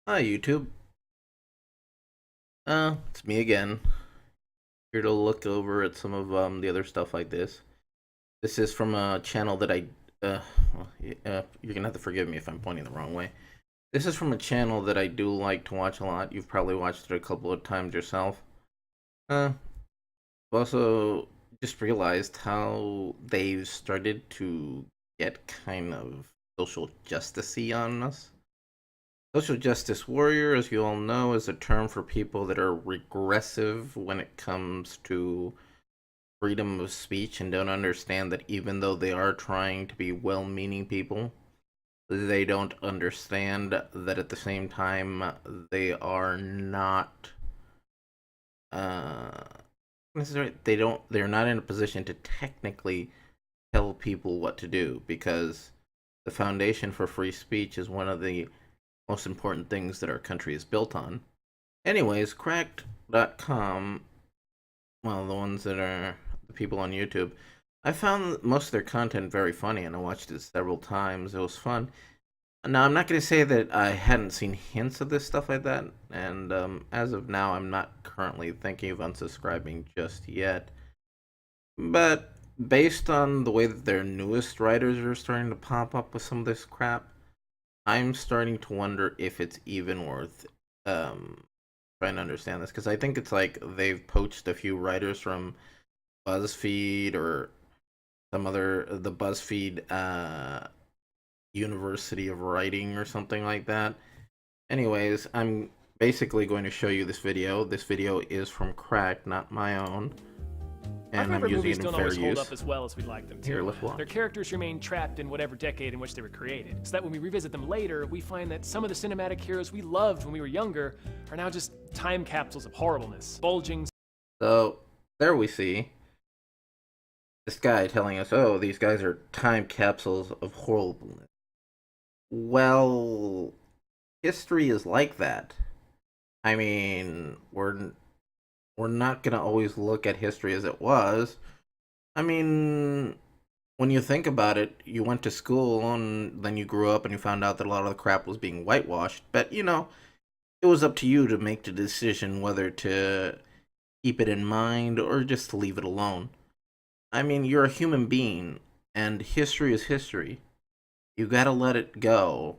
Hi YouTube. It's me again. Here to look over at some of the other stuff like this. This is from a channel that you're gonna have to forgive me if I'm pointing the wrong way. This is from a channel that I do like to watch a lot. You've probably watched it a couple of times yourself. I've also just realized how they've started to get kind of social justice-y on us. Social justice warrior, as you all know, is a term for people that are regressive when it comes to freedom of speech and don't understand that even though they are trying to be well-meaning people, they don't understand that at the same time they are not uh they're not in a position to technically tell people what to do, because the foundation for free speech is one of the most important things that our country is built on. Anyways, cracked.com, well, the ones that are the people on YouTube, I found most of their content very funny and I watched it several times. It was fun. Now, I'm not going to say that I hadn't seen hints of this stuff like that, and as of now, I'm not currently thinking of unsubscribing just yet. But based on the way that their newest writers are starting to pop up with some of this crap, I'm starting to wonder if it's even worth trying to understand this, because I think it's like they've poached a few writers from Buzzfeed or the Buzzfeed University of Writing or something like that. Anyways, I'm basically going to show you this video. This video is from Crack, not my own, Our and I'm favorite using movies it in don't fair always hold use. up as well as we'd like them to. Here, let's watch. Their characters remain trapped in whatever decade in which they were created, so that when we revisit them later, we find that some of the cinematic heroes we loved when we were younger are now just time capsules of horribleness, bulging. So there we see this guy telling us, "Oh, these guys are time capsules of horribleness." Well, history is like that. I mean, we're not gonna always look at history as it was. I mean, when you think about it, you went to school and then you grew up and you found out that a lot of the crap was being whitewashed. But it was up to you to make the decision whether to keep it in mind or just to leave it alone. I mean, you're a human being, and history is history. You gotta let it go.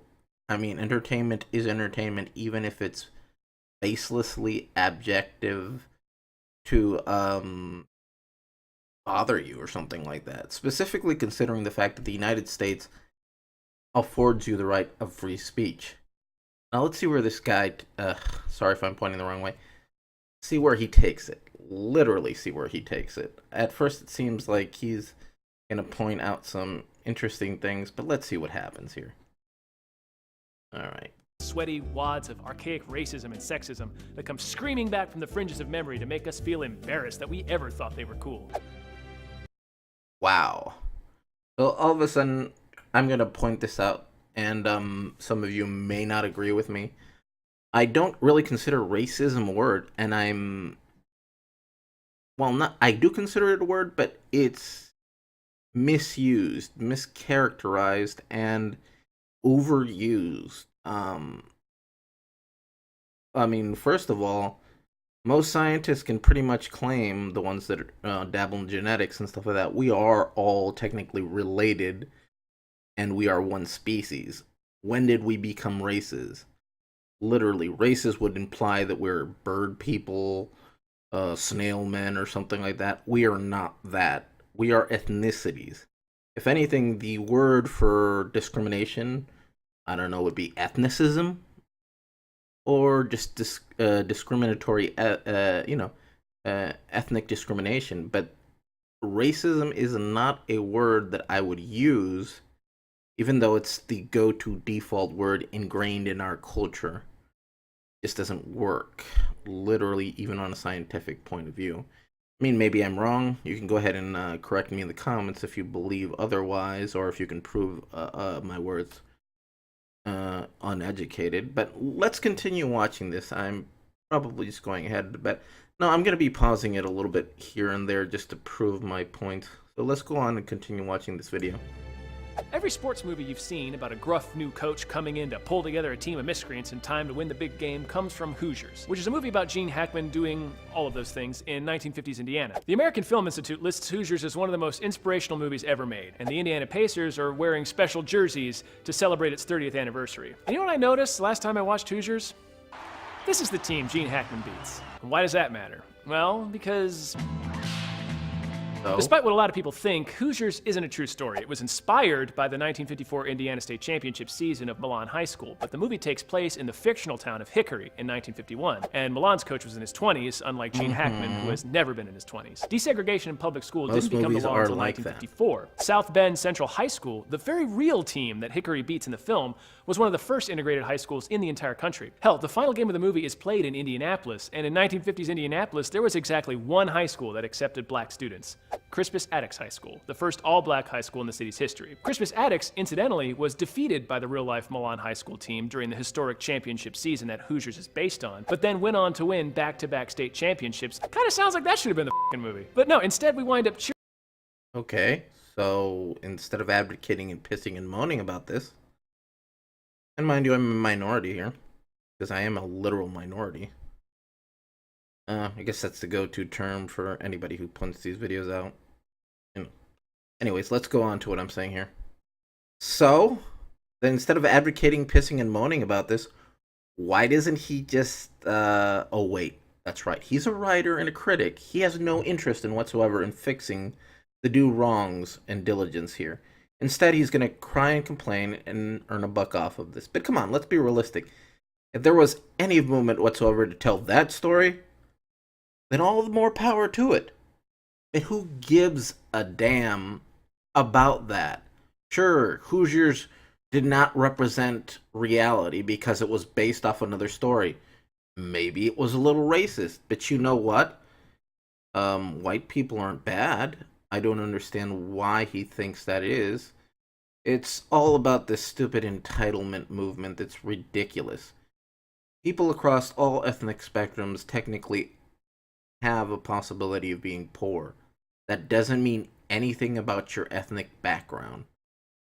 I mean, entertainment is entertainment, even if it's baselessly objective to bother you or something like that. Specifically considering the fact that the United States affords you the right of free speech. Now let's see where this guy, sorry if I'm pointing the wrong way, see where he takes it. Literally see where he takes it. At first it seems like he's going to point out some interesting things, but let's see what happens here. Alright. Sweaty wads of archaic racism and sexism that come screaming back from the fringes of memory to make us feel embarrassed that we ever thought they were cool. Wow. So all of a sudden, I'm going to point this out, and some of you may not agree with me. I don't really consider racism a word, and I do consider it a word, but it's misused, mischaracterized, and overused. I mean, first of all, most scientists can pretty much claim, the ones that dabble in genetics and stuff like that, we are all technically related and we are one species. When did we become races? Literally, races would imply that we're bird people, snail men, or something like that. We are not that. We are ethnicities. If anything, the word for discrimination, I don't know, would be ethnicism, or just discriminatory, ethnic discrimination. But racism is not a word that I would use, even though it's the go-to default word ingrained in our culture. It just doesn't work, literally, even on a scientific point of view. I mean, maybe I'm wrong. You can go ahead and correct me in the comments if you believe otherwise, or if you can prove my words uneducated. But let's continue watching this. I'm probably just going ahead, but no, I'm going to be pausing it a little bit here and there just to prove my point. So let's go on and continue watching this video. Every sports movie you've seen about a gruff new coach coming in to pull together a team of miscreants in time to win the big game comes from Hoosiers, which is a movie about Gene Hackman doing all of those things in 1950s Indiana. The American Film Institute lists Hoosiers as one of the most inspirational movies ever made, and the Indiana Pacers are wearing special jerseys to celebrate its 30th anniversary. And you know what I noticed last time I watched Hoosiers? This is the team Gene Hackman beats. And why does that matter? Well, because despite what a lot of people think, Hoosiers isn't a true story. It was inspired by the 1954 Indiana State Championship season of Milan High School, but the movie takes place in the fictional town of Hickory in 1951, and Milan's coach was in his 20s, unlike Gene Hackman, who has never been in his 20s. Desegregation in public school didn't become the law until 1954. South Bend Central High School, the very real team that Hickory beats in the film, was one of the first integrated high schools in the entire country. Hell, the final game of the movie is played in Indianapolis, and in 1950s Indianapolis, there was exactly one high school that accepted black students. Crispus Attucks High School, the first all-black high school in the city's history. Crispus Attucks, incidentally, was defeated by the real-life Milan High School team during the historic championship season that Hoosiers is based on, but then went on to win back-to-back state championships. Kinda sounds like that should have been the f***ing movie. But no, instead we wind up Okay, so instead of advocating and pissing and moaning about this, and mind you, I'm a minority here, because I am a literal minority. I guess that's the go-to term for anybody who punts these videos out. Anyways, let's go on to what I'm saying here. So, then instead of advocating, pissing, and moaning about this, why doesn't he just, oh wait, that's right, he's a writer and a critic. He has no interest in whatsoever in fixing the do-wrongs and diligence here. Instead, he's going to cry and complain and earn a buck off of this. But come on, let's be realistic. If there was any movement whatsoever to tell that story, then all the more power to it. And who gives a damn about that? Sure, Hoosiers did not represent reality because it was based off another story. Maybe it was a little racist, but you know what? White people aren't bad. I don't understand why he thinks that is. It's all about this stupid entitlement movement that's ridiculous. People across all ethnic spectrums technically have a possibility of being poor. That doesn't mean anything about your ethnic background.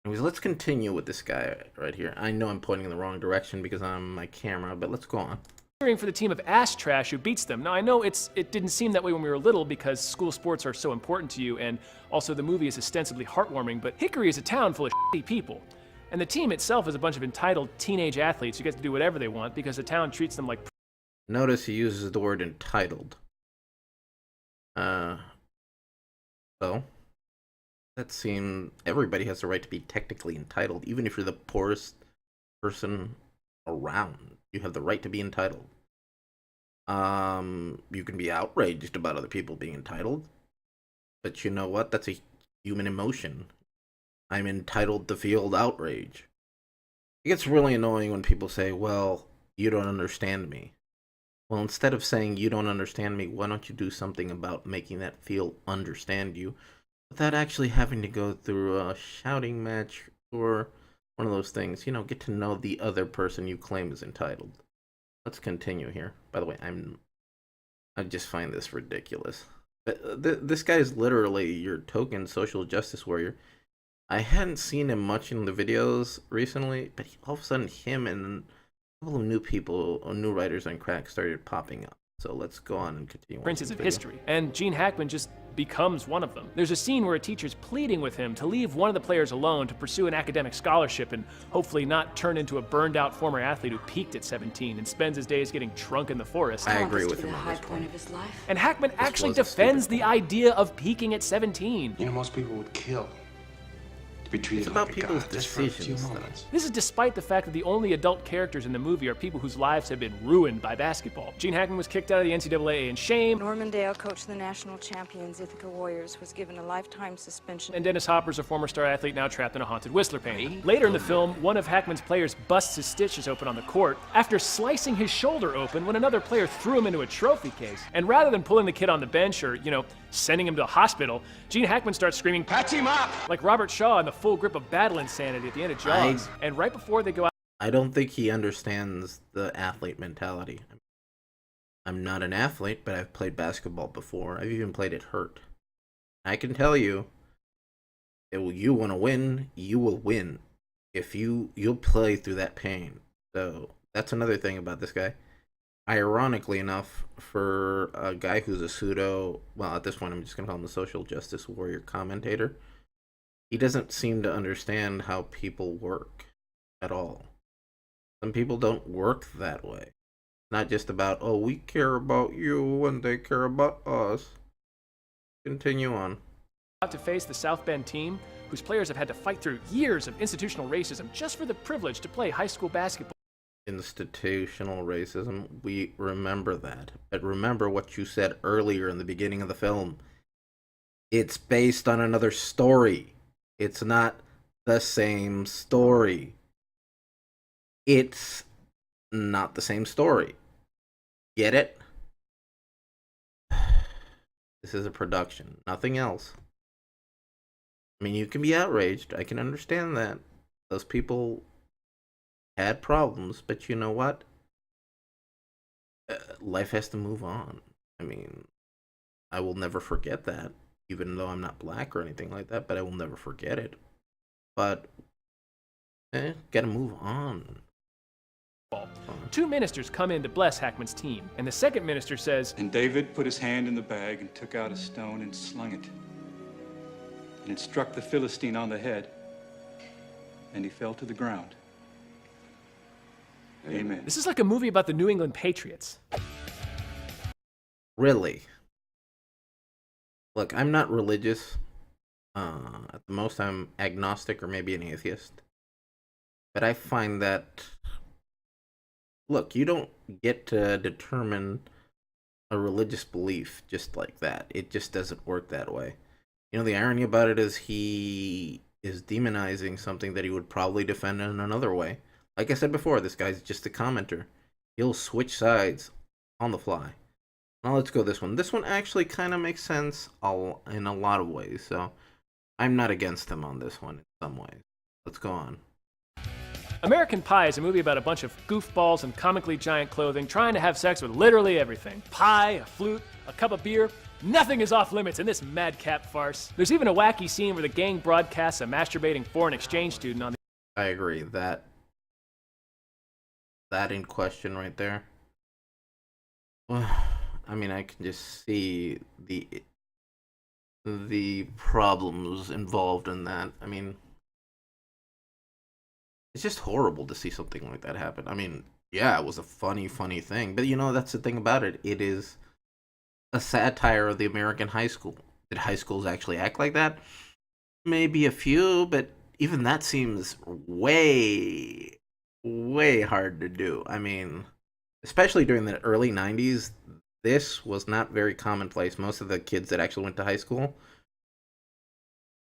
Anyways, let's continue with this guy right here. I know I'm pointing in the wrong direction because I'm on my camera, but let's go on. Cheering for the team of ass trash who beats them. Now, I know it didn't seem that way when we were little because school sports are so important to you, and also the movie is ostensibly heartwarming, but Hickory is a town full of shitty people. And the team itself is a bunch of entitled teenage athletes who get to do whatever they want because the town treats them like... Notice he uses the word entitled. So, that seems everybody has the right to be technically entitled, even if you're the poorest person around. You have the right to be entitled. You can be outraged about other people being entitled, but you know what? That's a human emotion. I'm entitled to feel outrage. It gets really annoying when people say, well, you don't understand me. Well, instead of saying you don't understand me, why don't you do something about making that feel understand you without actually having to go through a shouting match or one of those things. You know, get to know the other person you claim is entitled. Let's continue here. By the way, I just find this ridiculous. This guy is literally your token social justice warrior. I hadn't seen him much in the videos recently, but all of a sudden him and a couple of new people, new writers on crack started popping up. So let's go on and continue. Princes of history. And Gene Hackman just becomes one of them. There's a scene where a teacher's pleading with him to leave one of the players alone to pursue an academic scholarship and hopefully not turn into a burned out former athlete who peaked at 17 and spends his days getting drunk in the forest. I agree with him on this point. And Hackman actually defends the idea of peaking at 17. You know, most people would kill to be treated It's about like a people's god just for a few decisions, though. moments. This is despite the fact that the only adult characters in the movie are people whose lives have been ruined by basketball. Gene Hackman was kicked out of the NCAA in shame. Norman Dale, coach of the national champions Ithaca Warriors, was given a lifetime suspension. And Dennis Hopper's a former star athlete now trapped in a haunted Whistler painting. Later in the film, one of Hackman's players busts his stitches open on the court after slicing his shoulder open when another player threw him into a trophy case. And rather than pulling the kid on the bench or, sending him to a hospital, Gene Hackman starts screaming, "Patch him up!" like Robert Shaw in the full grip of battle insanity at the end of Jaws. And right before they go out, I don't think he understands the athlete mentality. I'm not an athlete, but I've played basketball before. I've even played it hurt. I can tell you, You want to win, you will win. If you'll play through that pain. So that's another thing about this guy. Ironically enough, for a guy who's a pseudo, well, at this point, I'm just gonna call him a social justice warrior commentator. He doesn't seem to understand how people work at all. Some people don't work that way. It's not just about, oh, we care about you and they care about us. Continue on. About to face the South Bend team, whose players have had to fight through years of institutional racism just for the privilege to play high school basketball. Institutional racism, we remember that. But remember what you said earlier in the beginning of the film. It's based on another story. It's not the same story. It's not the same story. Get it? This is a production, nothing else. I mean, you can be outraged. I can understand that. Those people had problems, but you know what? Life has to move on. I mean, I will never forget that, even though I'm not black or anything like that, but I will never forget it. But, gotta move on. Two ministers come in to bless Hackman's team, and the second minister says, And David put his hand in the bag and took out a stone and slung it. And it struck the Philistine on the head, and he fell to the ground. Amen. this is like a movie about the New England Patriots. Really? Look, I'm not religious. At the most, I'm agnostic or maybe an atheist. But I find that, look, you don't get to determine a religious belief just like that. It just doesn't work that way. You know, the irony about it is he is demonizing something that he would probably defend in another way. Like I said before, this guy's just a commenter. He'll switch sides on the fly. Now let's go this one. This one actually kind of makes sense in a lot of ways, so I'm not against him on this one in some ways. Let's go on. American Pie is a movie about a bunch of goofballs in comically giant clothing trying to have sex with literally everything. Pie, a flute, a cup of beer. Nothing is off limits in this madcap farce. There's even a wacky scene where the gang broadcasts a masturbating foreign exchange student on the... I agree. That in question right there. I mean, I can just see the problems involved in that. I mean, it's just horrible to see something like that happen. I mean, yeah, it was a funny thing, but you know, that's the thing about it. It is a satire of the American high school. Did high schools actually act like that? Maybe a few, but even that seems way hard to do. I mean, especially during the early 90s, this was not very commonplace. Most of the kids that actually went to high school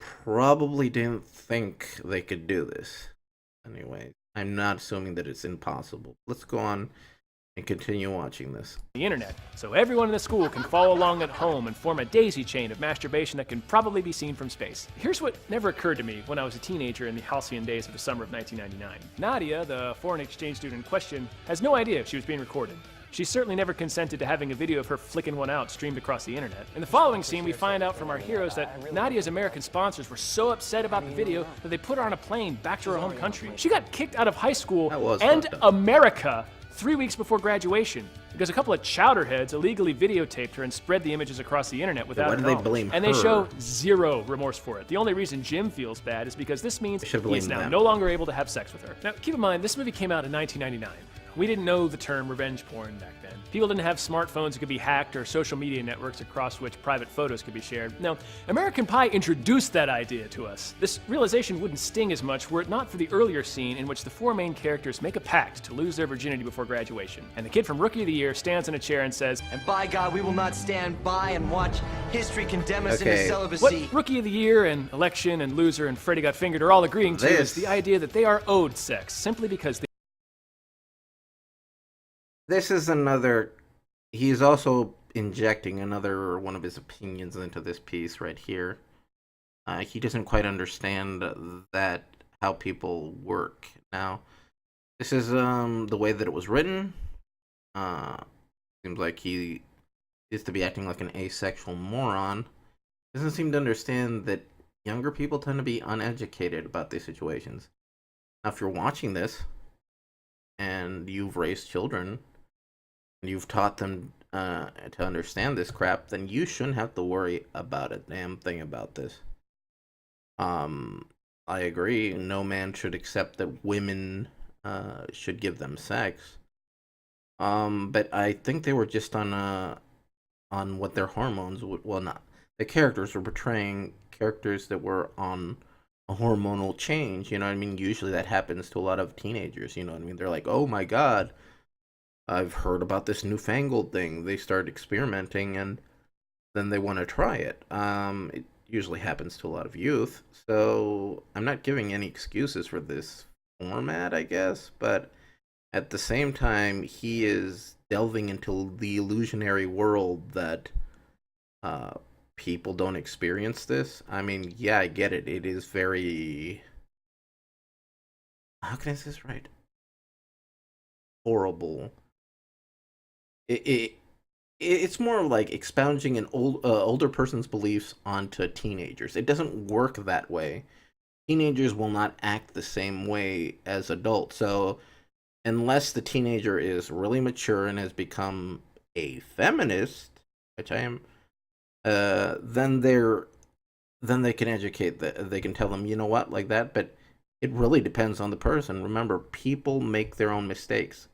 probably didn't think they could do this. Anyway, I'm not assuming that it's impossible. Let's go on and continue watching this. The internet, so everyone in the school can follow along at home and form a daisy chain of masturbation that can probably be seen from space. Here's what never occurred to me when I was a teenager in the halcyon days of the summer of 1999. Nadia, the foreign exchange student in question, has no idea she was being recorded. She certainly never consented to having a video of her flicking one out streamed across the internet. In the following scene, we find out from our heroes that Nadia's American sponsors were so upset about the video that they put her on a plane back to her home country. She got kicked out of high school and America 3 weeks before graduation because a couple of chowderheads illegally videotaped her and spread the images across the internet without Why her do they knowledge. blame And her? they show zero remorse for it. The only reason Jim feels bad is because this means should he is blame now them. no longer able to have sex with her. Now, keep in mind, this movie came out in 1999. We didn't know the term revenge porn back then. People didn't have smartphones that could be hacked or social media networks across which private photos could be shared. No, American Pie introduced that idea to us. This realization wouldn't sting as much were it not for the earlier scene in which the four main characters make a pact to lose their virginity before graduation. And the kid from Rookie of the Year stands in a chair and says, And by God, we will not stand by and watch history condemn us into Okay. celibacy. what Rookie of the Year and Election and Loser and Freddy Got Fingered are all agreeing to is the idea that they are owed sex simply because they... This is another. He's also injecting another one of his opinions into this piece right here. He doesn't quite understand that how people work. Now, this is the way that it was written. Seems like he is to be acting like an asexual moron. Doesn't seem to understand that younger people tend to be uneducated about these situations. Now, if you're watching this and you've raised children and you've taught them to understand this crap, then you shouldn't have to worry about a damn thing about this. I agree. No man should accept that women should give them sex. But I think they were just on what their hormones would. Well, not the characters were portraying characters that were on a hormonal change. You know what I mean? Usually that happens to a lot of teenagers. You know what I mean? They're like, "Oh my god, I've heard about this newfangled thing." They start experimenting and then they want to try it. It usually happens to a lot of youth. So I'm not giving any excuses for this format, I guess, but at the same time, he is delving into the illusionary world that people don't experience this. I mean, yeah, I get it. It is very. How can I say this right? Horrible. It's more like expounding an older person's beliefs onto teenagers. It doesn't work that way. Teenagers will not act the same way as adults. So unless the teenager is really mature and has become a feminist, which I am, then they can educate they can tell them, you know what, like that. But it really depends on the person. Remember, people make their own mistakes.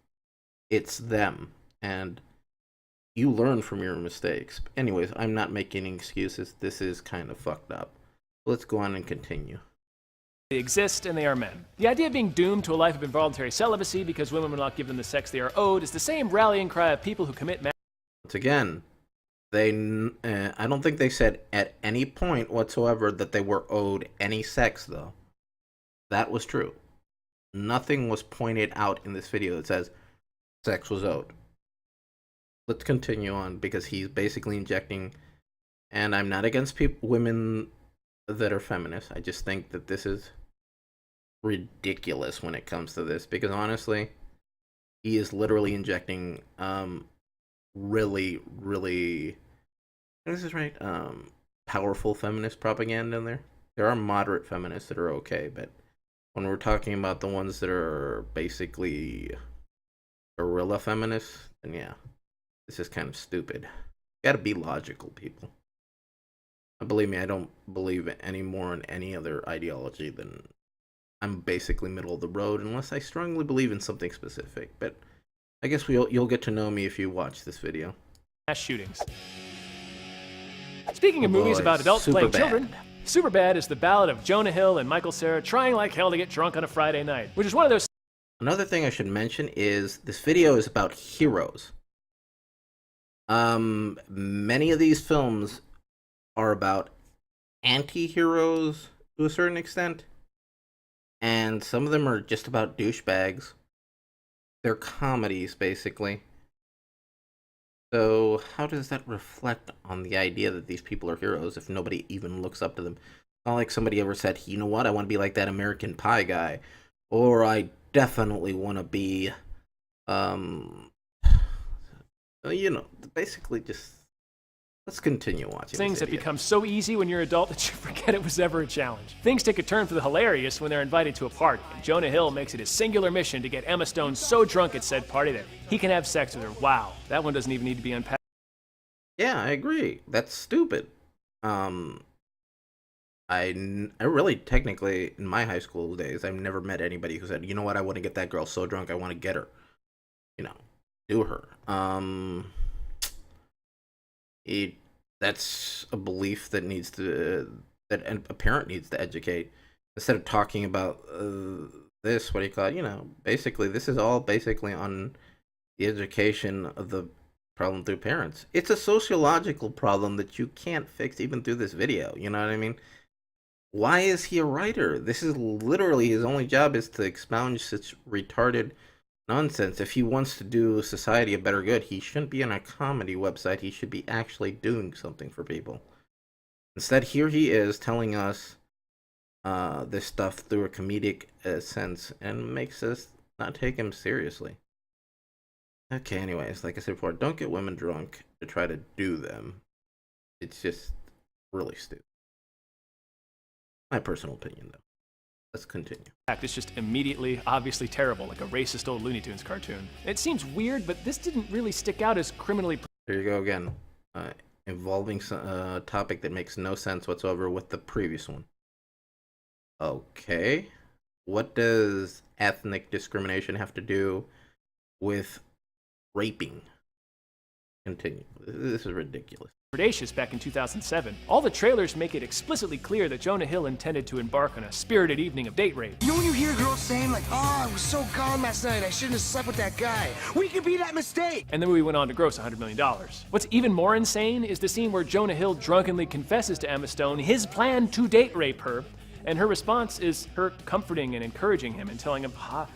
It's them, and you learn from your mistakes. Anyways, I'm not making any excuses. This is kind of fucked up. Let's go on and continue. They exist and they are men. The idea of being doomed to a life of involuntary celibacy because women will not give them the sex they are owed is the same rallying cry of people who commit Once again, I don't think they said at any point whatsoever that they were owed any sex, though. That was true. Nothing was pointed out in this video that says sex was owed. Let's continue on, because he's basically injecting, and I'm not against women that are feminists. I just think that this is ridiculous when it comes to this, because honestly, he is literally injecting really, this is right, powerful feminist propaganda in there. There are moderate feminists that are okay, but when we're talking about the ones that are basically guerrilla feminists, then yeah, this is kind of stupid. You gotta be logical, people. Believe me, I don't believe any more in any other ideology than I'm basically middle of the road, unless I strongly believe in something specific. But I guess you'll get to know me if you watch this video. mass shootings. Speaking of movies about adults playing children, Superbad is the ballad of Jonah Hill and Michael Cera trying like hell to get drunk on a Friday night, which is one of those. Another thing I should mention is this video is about heroes. Many of these films are about anti-heroes to a certain extent, and some of them are just about douchebags. They're comedies, basically. So how does that reflect on the idea that these people are heroes if nobody even looks up to them? It's not like somebody ever said, you know what, I want to be like that American Pie guy, or I definitely want to be, basically just. Let's continue watching. Things that become so easy when you're an adult that you forget it was ever a challenge. Things take a turn for the hilarious when they're invited to a party, and Jonah Hill makes it his singular mission to get Emma Stone so drunk at said party that he can have sex with her. Wow, that one doesn't even need to be unpacked. Yeah, I agree. That's stupid. I really, technically, in my high school days, I've never met anybody who said, you know what, I want to get that girl so drunk, I want to get her. Do her. That's a belief that that a parent needs to educate. Instead of talking about this, what do you call it? Basically, this is all basically on the education of the problem through parents. It's a sociological problem that you can't fix even through this video. You know what I mean? Why is he a writer? This is literally his only job, is to expound such retarded nonsense. If he wants to do society a better good, he shouldn't be on a comedy website. He should be actually doing something for people. Instead, here he is telling us this stuff through a comedic sense, and makes us not take him seriously. Okay, anyways, like I said before, don't get women drunk to try to do them. It's just really stupid. My personal opinion, though. Let's continue. It's just immediately, obviously terrible, like a racist old Looney Tunes cartoon. It seems weird, but this didn't really stick out as criminally... There you go again. Involving a topic that makes no sense whatsoever with the previous one. Okay. What does ethnic discrimination have to do with raping? Continue. This is ridiculous. Predacious back in 2007. All the trailers make it explicitly clear that Jonah Hill intended to embark on a spirited evening of date rape. You know when you hear girls saying like, oh, I was so gone last night, I shouldn't have slept with that guy. We could be that mistake. And the movie went on to gross $100 million. What's even more insane is the scene where Jonah Hill drunkenly confesses to Emma Stone his plan to date rape her, and her response is her comforting and encouraging him and telling him, Come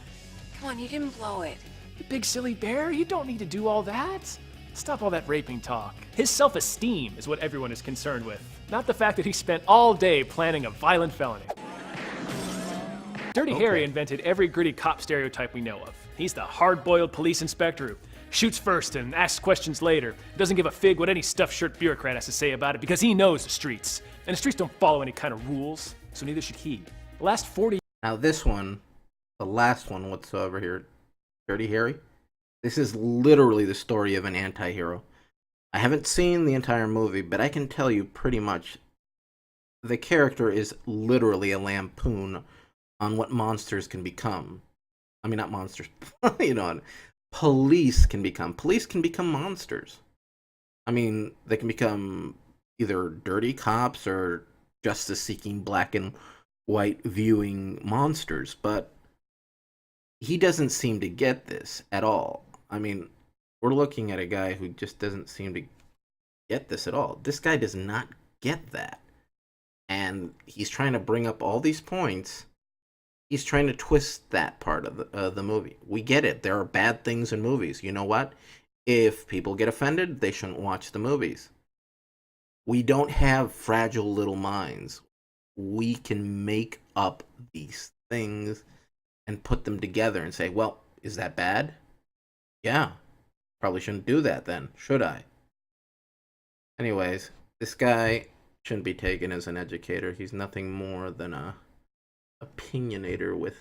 on, you didn't blow it. you big silly bear, you don't need to do all that. Stop all that raping talk. His self-esteem is what everyone is concerned with, not the fact that he spent all day planning a violent felony. Dirty Harry invented every gritty cop stereotype we know of. He's the hard-boiled police inspector who shoots first and asks questions later, doesn't give a fig what any stuffed shirt bureaucrat has to say about it because he knows the streets. And the streets don't follow any kind of rules, so neither should he. The last 40... Now this one, the last one whatsoever here, Dirty Harry, this is literally the story of an anti-hero. I haven't seen the entire movie, but I can tell you pretty much the character is literally a lampoon on what monsters can become. I mean, not monsters, you know, police can become. Police can become monsters. I mean, they can become either dirty cops or justice-seeking black and white viewing monsters, but he doesn't seem to get this at all. I mean, we're looking at a guy who just doesn't seem to get this at all. This guy does not get that. And he's trying to bring up all these points. He's trying to twist that part of the movie. We get it. There are bad things in movies. You know what? If people get offended, they shouldn't watch the movies. We don't have fragile little minds. We can make up these things and put them together and say, well, is that bad? Yeah. Probably shouldn't do that then, should I? Anyways, this guy shouldn't be taken as an educator. He's nothing more than a opinionator with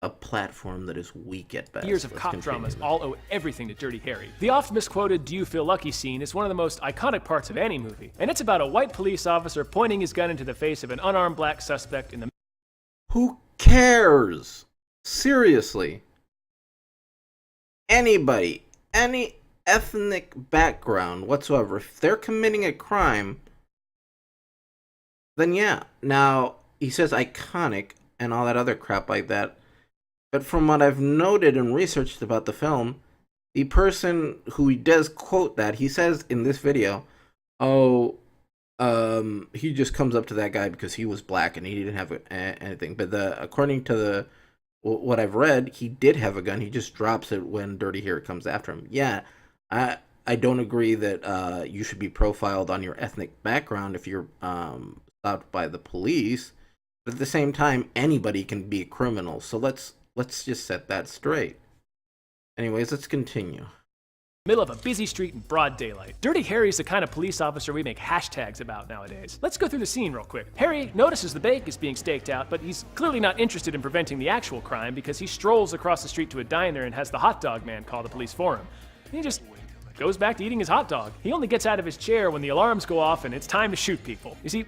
a platform that is weak at best. Years of cop dramas all owe everything to Dirty Harry. The oft misquoted "Do you feel lucky" scene is one of the most iconic parts of any movie, and it's about a white police officer pointing his gun into the face of an unarmed black suspect in the... Who cares? Seriously. Anybody, any ethnic background whatsoever, if they're committing a crime, then yeah. Now, he says iconic and all that other crap like that. But from what I've noted and researched about the film, the person who does quote that, he says in this video, he just comes up to that guy because he was black and he didn't have anything. But according to what I've read, he did have a gun. He just drops it when Dirty Harry comes after him. Yeah, I don't agree that you should be profiled on your ethnic background if you're stopped by the police. But at the same time, anybody can be a criminal. So let's just set that straight. Anyways, let's continue. Middle of a busy street in broad daylight. Dirty Harry's the kind of police officer we make hashtags about nowadays. Let's go through the scene real quick. Harry notices the bake is being staked out, but he's clearly not interested in preventing the actual crime because he strolls across the street to a diner and has the hot dog man call the police for him. He just goes back to eating his hot dog. He only gets out of his chair when the alarms go off and it's time to shoot people. You see,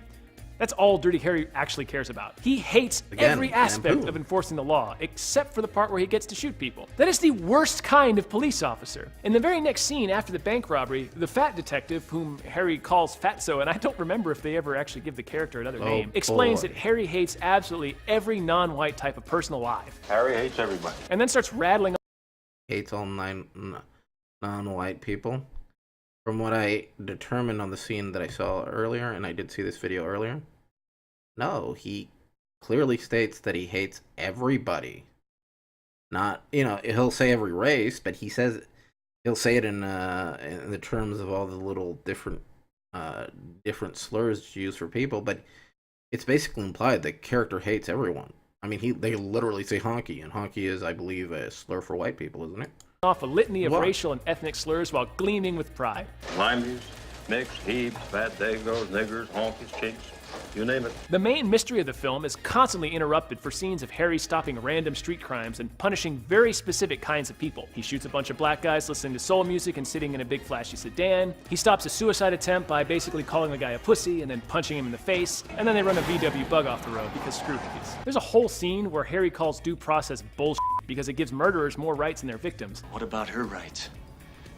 that's all Dirty Harry actually cares about. He hates every aspect of enforcing the law, except for the part where he gets to shoot people. That is the worst kind of police officer. In the very next scene after the bank robbery, the fat detective, whom Harry calls Fatso, and I don't remember if they ever actually give the character another name, explains that Harry hates absolutely every non-white type of person alive. Harry hates everybody. And then starts rattling Hates all non-white people. From what I determined on the scene that I saw earlier, and I did see this video earlier, no, he clearly states that he hates everybody. Not, he'll say every race, but he'll say it in the terms of all the little different slurs used for people, but it's basically implied that character hates everyone. I mean, they literally say honky, and honky is, I believe, a slur for white people, isn't it? Off a litany of racial and ethnic slurs while gleaming with pride. Lime juice, mix, heaps, fat dagos, niggers, honkies, chicks. You name it. The main mystery of the film is constantly interrupted for scenes of Harry stopping random street crimes and punishing very specific kinds of people. He shoots a bunch of black guys listening to soul music and sitting in a big flashy sedan. He stops a suicide attempt by basically calling the guy a pussy and then punching him in the face. And then they run a VW bug off the road because screw hippies. There's a whole scene where Harry calls due process bullshit because it gives murderers more rights than their victims. What about her rights?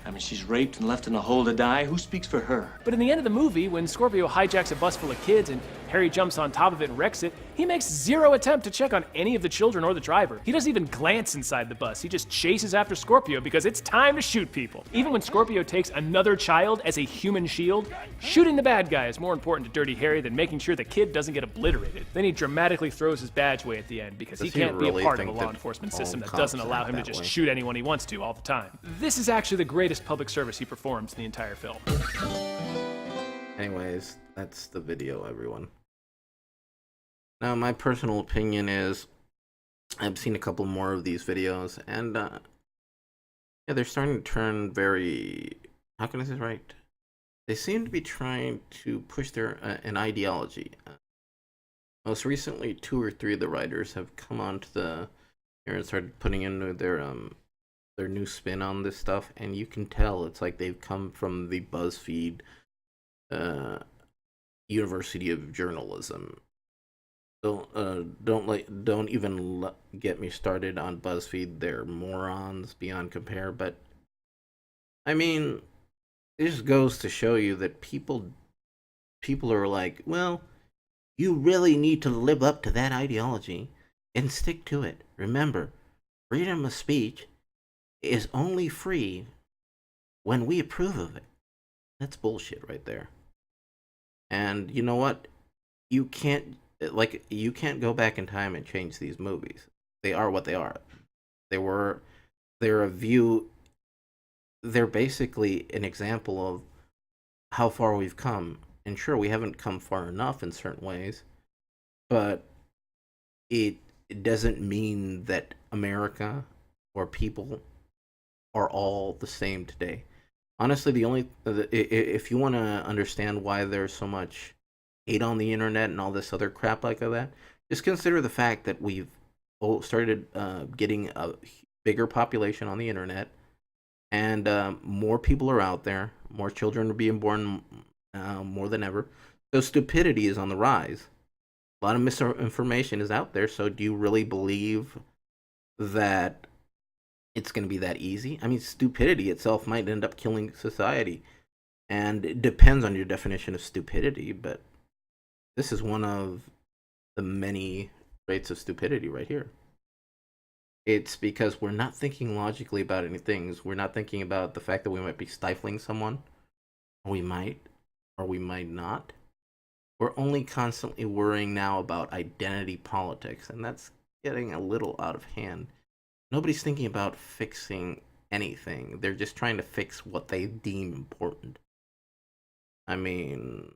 I mean, she's raped and left in a hole to die. Who speaks for her? But in the end of the movie, when Scorpio hijacks a bus full of kids and Harry jumps on top of it and wrecks it, he makes zero attempt to check on any of the children or the driver. He doesn't even glance inside the bus. He just chases after Scorpio because it's time to shoot people. Even when Scorpio takes another child as a human shield, shooting the bad guy is more important to Dirty Harry than making sure the kid doesn't get obliterated. Then he dramatically throws his badge away at the end because he can't be a part of a law enforcement system that doesn't allow him to just shoot anyone he wants to all the time. This is actually the greatest public service he performs in the entire film. Anyways, that's the video, everyone. Now, my personal opinion is, I've seen a couple more of these videos, and yeah, they're starting to turn very, how can I say this right? They seem to be trying to push their an ideology. Most recently, 2 or 3 of the writers have come onto the here and started putting in their new spin on this stuff, and you can tell it's like they've come from the Buzzfeed University of Journalism. Don't even get me started on BuzzFeed. They're morons beyond compare. But I mean, it just goes to show you that people are like, well, you really need to live up to that ideology and stick to it. Remember, freedom of speech is only free when we approve of it. That's bullshit right there. And you know what? You can't go back in time and change these movies. They are what they are. They're basically an example of how far we've come. And sure, we haven't come far enough in certain ways, but it doesn't mean that America or people are all the same today. Honestly, if you want to understand why there's so much hate on the internet and all this other crap like that, just consider the fact that we've started getting a bigger population on the internet, and more people are out there, more children are being born more than ever. So stupidity is on the rise. A lot of misinformation is out there. So do you really believe that it's going to be that easy? I mean, stupidity itself might end up killing society, and it depends on your definition of stupidity, but this is one of the many traits of stupidity right here. It's because we're not thinking logically about any things. We're not thinking about the fact that we might be stifling someone. We might, or we might not. We're only constantly worrying now about identity politics, and that's getting a little out of hand. Nobody's thinking about fixing anything. They're just trying to fix what they deem important. I mean,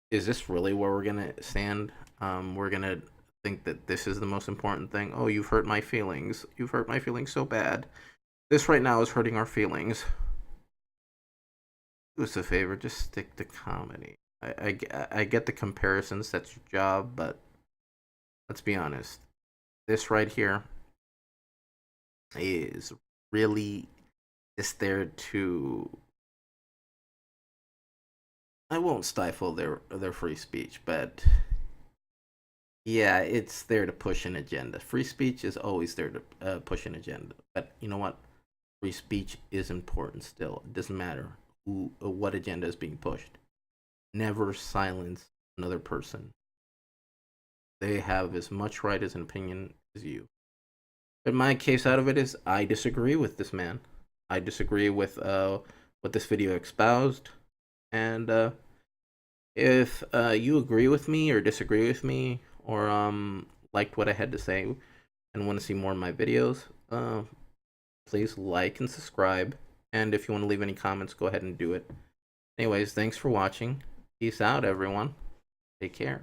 is this really where we're gonna stand? We're gonna think that this is the most important thing. Oh, you've hurt my feelings. You've hurt my feelings so bad. This right now is hurting our feelings. Do us a favor, just stick to comedy. I get the comparisons, that's your job, but let's be honest. This right here is really just there to, I won't stifle their free speech, but yeah, it's there to push an agenda. Free speech is always there to push an agenda, but you know what? Free speech is important still. It doesn't matter what agenda is being pushed. Never silence another person. They have as much right as an opinion as you. But my case out of it is I disagree with this man. I disagree with what this video espoused. And if you agree with me or disagree with me or liked what I had to say and want to see more of my videos, please like and subscribe. And if you want to leave any comments, go ahead and do it. Anyways, thanks for watching. Peace out, everyone. Take care.